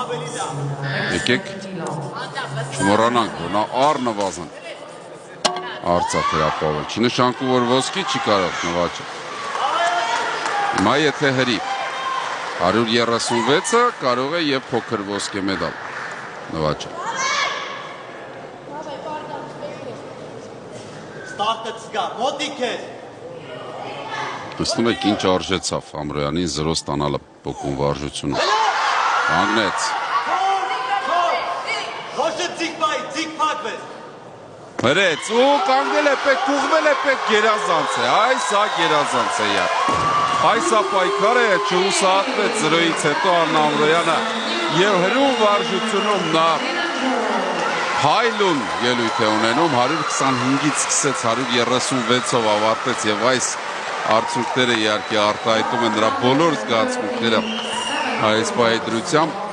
Եկեք չմոռանանք, որ նա առնվազն Արցախ է ապավել, չի նշանակում, որ ոսկի չի կարող նվաճել։ Հիմա եթե հրի 136-ը կարող է և փոքր ոսկե մեդալ նվաճել։ Տեսնում եք ինչ արժեցավ Ամրոյանին 0 ստանալը փոքուն վարժությունը։ Կանգնեց։ Հրեց ու կանգնել է պետք, կուղվել է պետք գերազանց է, այս ա գերազանց է յար։ Այս ա պայքար է, չհուսահատվեց 0-ից հետո Արնա Ամրոյանը և հրում վարժությունում նա հայլուն ելույթ է ունենում, 125-ից սկսեց 136-ով ավարտեց և այս արդյունքները իհարկե արտահայտում են նրա բոլոր զգացմունքները այս պահի դրությամբ